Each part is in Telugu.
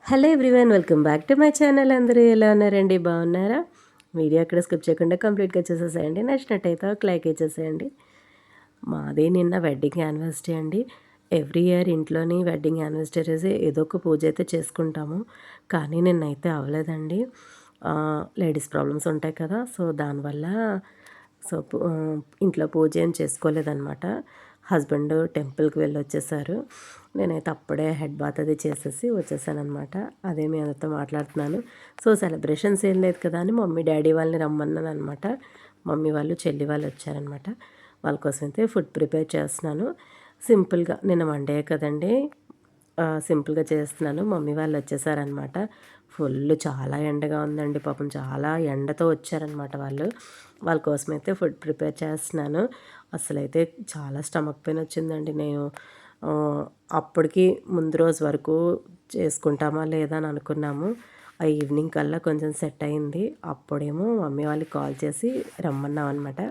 Hello everyone, welcome back to my channel. అందరూ ఎలా ఉన్నారండి? బాగున్నారా? వీడియో అక్కడ స్కిప్ చేయకుండా కంప్లీట్గా చూసేసేయండి. నచ్చినట్టయితే ఒక లైక్ ఇచ్చేసేయండి. మాది నిన్న వెడ్డింగ్ యానివర్సరీ అండి. ఎవ్రీ ఇయర్ ఇంట్లోని వెడ్డింగ్ యానివర్సరీస్ ఏదో ఒక పూజ అయితే చేసుకుంటాము. కానీ నిన్నైతే అవ్వలేదండి. లేడీస్ ప్రాబ్లమ్స్ ఉంటాయి కదా, సో దానివల్ల ఇంట్లో పూజ ఏం చేసుకోలేదన్నమాట. హస్బెండ్ టెంపుల్కి వెళ్ళి వచ్చేసారు. నేనైతే అప్పుడే హెడ్ బాత్ అది చేసేసి వచ్చేసానమాట. అదే మీ అందరితో మాట్లాడుతున్నాను. సో సెలబ్రేషన్స్ ఏం లేదు కదా అని మమ్మీ డాడీ వాళ్ళని రమ్మన్నాను అనమాట. మమ్మీ వాళ్ళు చెల్లి వాళ్ళు వచ్చారనమాట. వాళ్ళ కోసం అయితే ఫుడ్ ప్రిపేర్ చేస్తున్నాను. సింపుల్గా నిన్న మండే కదండి, సింపుల్గా చేస్తున్నాను. మమ్మీ వాళ్ళు వచ్చేసారనమాట. చాలా ఎండగా ఉందండి, పాపం చాలా ఎండతో వచ్చారనమాట వాళ్ళు. వాళ్ళ కోసమైతే ఫుడ్ ప్రిపేర్ చేస్తున్నాను. అసలైతే చాలా స్టమక్ పెయిన్ వచ్చిందండి. నేను అప్పటికి ముందు రోజు వరకు చేసుకుంటామా లేదా అని అనుకున్నాము. ఆ ఈవినింగ్ కల్లా కొంచెం సెట్ అయింది. అప్పుడేమో మమ్మీ వాళ్ళకి కాల్ చేసి రమ్మన్నాం అనమాట.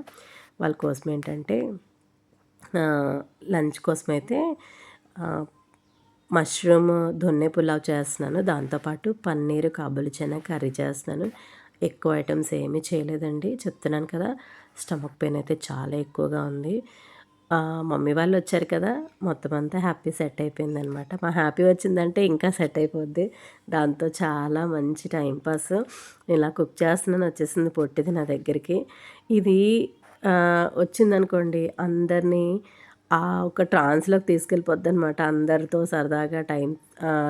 వాళ్ళ కోసం ఏంటంటే లంచ్ కోసమైతే మష్రూమ్ దొన్నె పులావ్ చేస్తున్నాను. దాంతోపాటు పన్నీరు కాబూలి చనా కర్రీ చేస్తున్నాను. ఎక్కువ ఐటమ్స్ ఏమీ చేయలేదండి. చెప్తున్నాను కదా, స్టమక్ పెయిన్ అయితే చాలా ఎక్కువగా ఉంది. మమ్మీ వాళ్ళు వచ్చారు కదా, మొత్తం అంతా హ్యాపీ సెట్ అయిపోయిందనమాట. మా హ్యాపీ వచ్చిందంటే ఇంకా సెట్ అయిపోద్ది. దాంతో చాలా మంచి టైంపాస్. ఇలా కుక్ చేస్తున్నాను, వచ్చేసింది పొట్టిది నా దగ్గరికి. ఇది వచ్చిందనుకోండి, అందరినీ ఒక ట్రాన్స్‌లోకి తీసుకెళ్ళిపోద్దనమాట. అందరితో సరదాగా టైం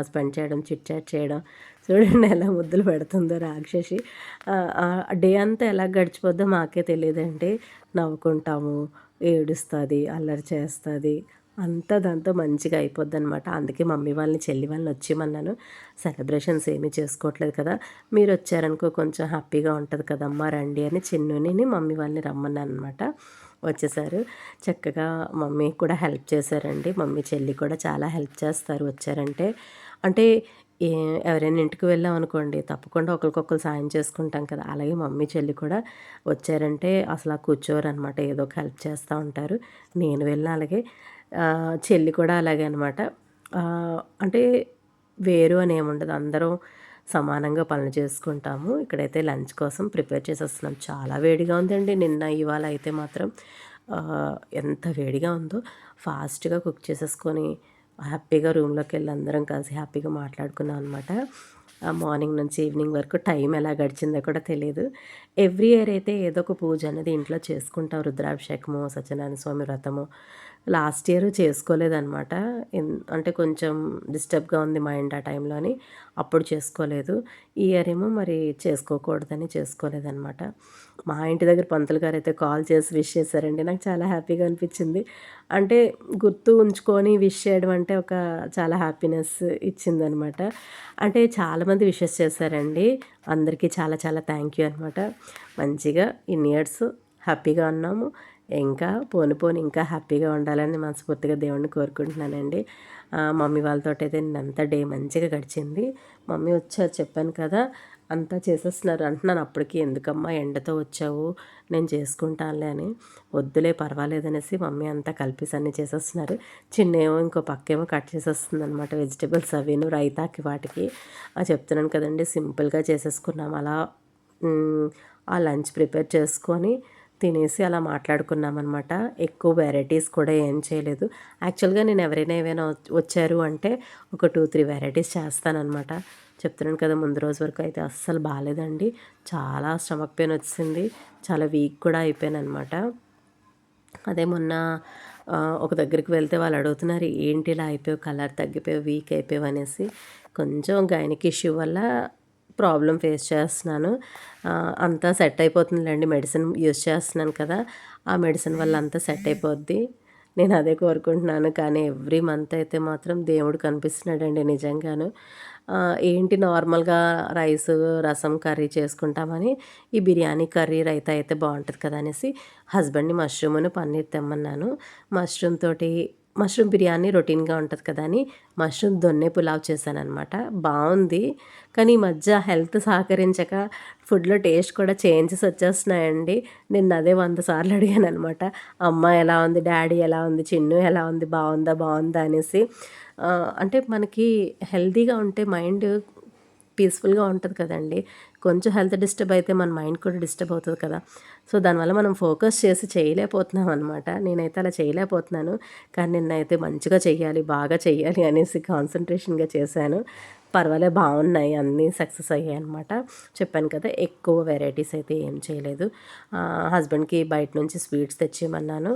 స్పెండ్ చేయడం, చిట్ చాట్ చేయడం. చూడండి ఎలా ముద్దులు పెడుతుందో రాక్షసి. డే అంతా ఎలా గడిచిపోద్దో మాకే తెలీదండి. నవ్వుకుంటాము, ఏడుస్తుంది, అల్లరి చేస్తుంది. అంతా దాంతో మంచిగా అయిపోద్దనమాట. అందుకే మమ్మీ వాళ్ళని, చెల్లి వాళ్ళని వచ్చేయమన్నాను. సెలబ్రేషన్స్ ఏమీ చేసుకోవట్లేదు కదా, మీరు వచ్చారనుకో కొంచెం హ్యాపీగా ఉంటుంది కదమ్మా, రండి అని చిన్నుని మమ్మీ వాళ్ళని రమ్మన్నానమాట. వచ్చేసారు. చక్కగా మమ్మీ కూడా హెల్ప్ చేశారండి. మమ్మీ చెల్లి కూడా చాలా హెల్ప్ చేస్తారు వచ్చారంటే. అంటే ఏ ఎవరైనా ఇంటికి వెళ్ళామనుకోండి, తప్పకుండా ఒకరికొకరు సాయం చేసుకుంటాం కదా, అలాగే మమ్మీ చెల్లి కూడా వచ్చారంటే అసలు కూర్చోరనమాట. ఏదో ఒక హెల్ప్ చేస్తూ ఉంటారు. నేను వెళ్ళిన అలాగే చెల్లి కూడా అలాగే అనమాట. అంటే వేరు అని ఏముండదు, అందరం సమానంగా పనులు చేసుకుంటాము. ఇక్కడైతే లంచ్ కోసం ప్రిపేర్ చేసేస్తున్నాం. చాలా వేడిగా ఉందండి. నిన్న ఇవాళ అయితే మాత్రం ఎంత వేడిగా ఉందో. ఫాస్ట్గా కుక్ చేసేసుకొని హ్యాపీగా రూమ్లోకి వెళ్ళి అందరం కలిసి హ్యాపీగా మాట్లాడుకున్నాం అనమాట. మార్నింగ్ నుంచి ఈవినింగ్ వరకు టైం ఎలా గడిచిందో కూడా తెలియదు. ఎవ్రీ ఇయర్ అయితే ఏదో ఒక పూజ అనేది ఇంట్లో చేసుకుంటాం. రుద్రాభిషేకము, సత్యనారాయణ స్వామి వ్రతము. లాస్ట్ ఇయర్ చేసుకోలేదనమాట. అంటే కొంచెం డిస్టర్బ్గా ఉంది మైండ్ ఆ టైంలోని, అప్పుడు చేసుకోలేదు. ఈ ఇయర్ ఏమో మరి చేసుకోకూడదని చేసుకోలేదనమాట. మా ఇంటి దగ్గర పంతులు గారు అయితే కాల్ చేసి విష్ చేశారండి. నాకు చాలా హ్యాపీగా అనిపించింది. అంటే గుర్తు ఉంచుకొని విష్ చేయడం అంటే ఒక చాలా హ్యాపీనెస్ ఇచ్చిందనమాట. అంటే చాలామంది విషెస్ చేశారండి. అందరికీ చాలా చాలా థ్యాంక్ యూ అనమాట. మంచిగా ఇన్ని ఇయర్స్ హ్యాపీగా ఉన్నాము. ఇంకా పోను ఇంకా హ్యాపీగా ఉండాలని మనస్ఫూర్తిగా దేవుడిని కోరుకుంటున్నానండి. మమ్మీ వాళ్ళతోటైతే నిన్నంతా డే మంచిగా గడిచింది. మమ్మీ వచ్చారు చెప్పాను కదా, అంతా చేసేస్తున్నారు. అంటున్నాను అప్పటికి, ఎందుకమ్మా ఎండతో వచ్చావు, నేను చేసుకుంటానులే అని. వద్దులే పర్వాలేదనేసి మమ్మీ అంతా కలిపేసి అన్నీ చేసేస్తున్నారు. చిన్నేమో ఇంకో పక్కేమో కట్ చేసేస్తుంది అనమాట, వెజిటేబుల్స్ అవిను రైతాకి వాటికి. చెప్తున్నాను కదండి, సింపుల్గా చేసేసుకున్నాం అలా. ఆ లంచ్ ప్రిపేర్ చేసుకొని తినేసి అలా మాట్లాడుకున్నామన్నమాట. ఎక్కువ వెరైటీస్ కూడా ఏం చేయలేదు. యాక్చువల్గా నేను ఎవరైనా ఏమైనా వచ్చారు అంటే ఒక 2-3 వెరైటీస్ చేస్తానన్నమాట. చెప్తున్నాను కదా, ముందు రోజు వరకు అయితే అస్సలు బాగాలేదండి. చాలా స్టమక్ పెయిన్ వచ్చింది. చాలా వీక్ కూడా అయిపోయానమాట. అదే మొన్న ఒక దగ్గరికి వెళ్తే వాళ్ళు అడుగుతున్నారు, ఏంటి ఇలా అయిపోయావు, కలర్ తగ్గిపోయావు, వీక్ అయిపోయావు అనేసి. కొంచెం గైనిక్ ఇష్యూ వల్ల ప్రాబ్లం ఫేస్ చేస్తున్నాను. అంతా సెట్ అయిపోతుందిలేండి, మెడిసిన్ యూజ్ చేస్తున్నాను కదా, ఆ మెడిసిన్ వల్ల అంతా సెట్ అయిపోద్ది. నేను అదే కోరుకుంటున్నాను. కానీ ఎవ్రీ మంత్ అయితే మాత్రం దేవుడు కనిపిస్తున్నాడండి నిజంగాను. ఏంటి నార్మల్గా రైసు, రసం, కర్రీ చేసుకుంటామని ఈ బిర్యానీ కర్రీ, రైతా అయితే బాగుంటుంది కదా అనేసి హస్బెండ్ని మష్రూమ్ను పన్నీర్ తెమ్మన్నాను. మష్రూమ్ బిర్యానీ రొటీన్గా ఉంటుంది కదా అని మష్రూమ్ దొన్నె పులావ్ చేశాననమాట. బాగుంది. కానీ ఈ మధ్య హెల్త్ సహకరించక ఫుడ్లో టేస్ట్ కూడా చేంజెస్ వచ్చేస్తున్నాయండి. నిన్న అదే 100 సార్లు అడిగాను అనమాట. అమ్మ ఎలా ఉంది, డాడీ ఎలా ఉంది, చిన్ను ఎలా ఉంది, బాగుందా బాగుందా అనేసి. అంటే మనకి హెల్తీగా ఉంటే మైండ్ పీస్ఫుల్గా ఉంటుంది కదండి. కొంచెం హెల్త్ డిస్టర్బ్ అయితే మన మైండ్ కూడా డిస్టర్బ్ అవుతుంది కదా! సో, దానివల్ల మనం ఫోకస్ చేసి చేయలేకపోతున్నాం అనమాట. నేనైతే అలా చేయలేకపోతున్నాను. కానీ నిన్నైతే మంచిగా చెయ్యాలి, బాగా చెయ్యాలి అనేసి కాన్సంట్రేషన్‌గా చేశాను. బావున్నాయి. అన్నీ సక్సెస్ అయ్యాయనమాట. చెప్పాను కదా! ఎక్కువ వెరైటీస్ అయితే ఏం చేయలేదు. హస్బెండ్‌కి బయట నుంచి స్వీట్స్ తెచ్చిమన్నాను.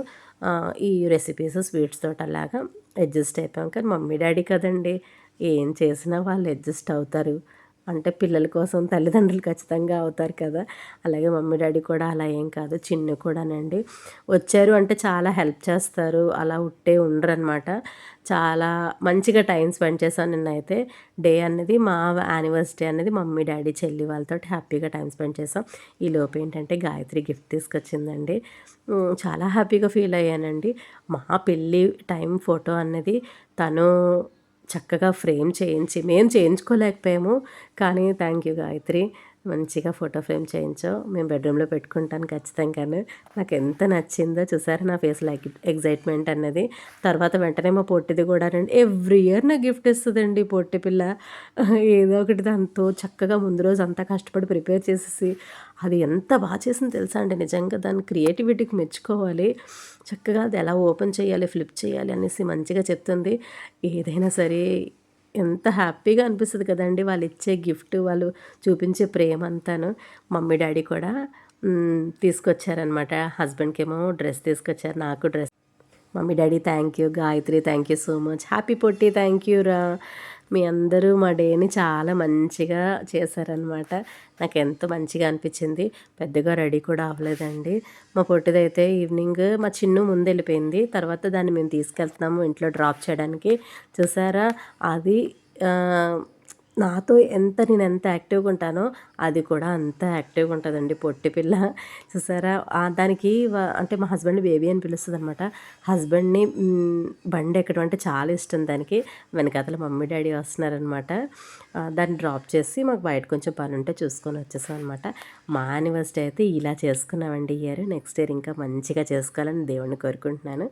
ఈ రెసిపీస్ స్వీట్స్ తోటి అలాగా అడ్జస్ట్ అయిపోయాం. కానీ మమ్మీ, డ్యాడీ కదండీ! ఏం చేసినా వాళ్ళు అడ్జస్ట్ అవుతారు. అంటే పిల్లల కోసం తల్లిదండ్రులు ఖచ్చితంగా అవుతారు కదా! అలాగే మమ్మీ, డ్యాడీ కూడా అలా ఏం కాదు. చిన్ను కూడానండి. వచ్చారు అంటే చాలా హెల్ప్ చేస్తారు. అలా ఉట్టే ఉండరనమాట. చాలా మంచిగా టైం స్పెండ్ చేశాను నిన్నైతే. డే అనేది మా యానివర్సరీ అనేది మమ్మీ, డ్యాడీ, చెల్లి వాళ్ళతోటి హ్యాపీగా టైం స్పెండ్ చేసాం. ఈలోపు ఏంటంటే గాయత్రి గిఫ్ట్ తీసుకొచ్చిందండి. చాలా హ్యాపీగా ఫీల్ అయ్యానండి. మా పెళ్ళి టైం ఫోటో అన్నది తను చక్కగా ఫ్రేమ్ చేయించి మేము చేయించుకోలేకపోయాము. కానీ థ్యాంక్ యూ గాయత్రి. మంచిగా ఫోటో ఫ్రేమ్ చేయించావు. మేము బెడ్రూమ్‌లో పెట్టుకుంటాను ఖచ్చితంగాను. నాకెంత నచ్చిందో చూసారా నా ఫేస్‌లో ఎక్సైట్‌మెంట్ అన్నది. తర్వాత వెంటనే మా పొట్టిది కూడానండి ఎవ్రీ ఇయర్ నాకు గిఫ్ట్ ఇస్తదండి పొట్టి పిల్ల. ఏదో ఒకటి దాంతో చక్కగా ముందు రోజు అంతా కష్టపడి ప్రిపేర్ చేసేసి అది ఎంత చేసిందో తెలుసా అండి నిజంగా దాని క్రియేటివిటీకి మెచ్చుకోవాలి. చక్కగా అది ఎలా ఓపెన్ చేయాలి, ఫ్లిప్ చేయాలి అనేసి మంచిగా చెప్తుంది. ఏదైనా సరే ఎంత హ్యాపీగా అనిపిస్తది కదండీ! వాళ్ళిచ్చే గిఫ్ట్, వాళ్ళు చూపించే ప్రేమంతాను. మమ్మీ, డ్యాడీ కూడా తీసుకొచ్చారనమాట. హస్బెండ్‌కేమో డ్రెస్ తీసుకొచ్చారు. నాకు dress mummy, daddy thank you. Gayatri thank you so much. Happy Potti thank you రా. మీ అందరూ మా డేని చాలా మంచిగా చేశారనమాట. నాకెంతో మంచిగా అనిపించింది. పెద్దగా రెడీ కూడా అవ్వలేదండి. మా పొట్టిదైతే ఈవినింగ్ మా చిన్ను ముందెళ్ళిపోయింది. తర్వాత దాన్ని మేము తీసుకెళ్తున్నాము ఇంట్లో డ్రాప్ చేయడానికి. చూసారా అది నాతో నేనెంత యాక్టివ్‌గా ఉంటానో అది కూడా అంత యాక్టివ్‌గా ఉంటదండి పొట్టి పిల్ల. చూసారా? దానికి అంటే మా హస్బెండ్ బేబీ అని పిలుస్తదనమాట. హస్బెండ్‌ని బండెక్కడం అంటే చాలా ఇష్టం దానికి. వెనకాతల మమ్మీ, డ్యాడీ వస్తున్నారనమాట. దాన్ని డ్రాప్ చేసి మాకు బయట కొంచెం పనుంటే చూసుకొని వచ్చేసామనమాట. మా యానివర్సరీ అయితే ఇలా చేసుకున్నామండి ఈ ఇయర్. నెక్స్ట్ ఇయర్ ఇంకా మంచిగా చేసుకోవాలని దేవుడిని కోరుకుంటున్నాను.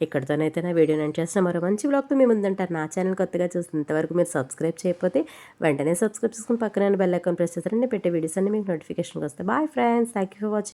ఇక్కడితోనైతే నా వీడియోని ఎండ్ చేస్తున్నా. మరో మంచి వ్లాగ్‌తో మీ ముందుంటాను. నా ఛానల్ కొత్తగా చూస్తే ఇంతవరకు మీరు సబ్స్క్రైబ్ చేయకపోతే వెంటనే సబ్స్క్రైబ్ చేసుకొని పక్కనే బెల్ ఐకాన్ ప్రెస్ చేస్తారండి. నేను పెట్టే వీడియోస్ అన్నీ మీకు నోటిఫికేషన్‌గా వస్తాయి. Bye friends. Thank you for watching.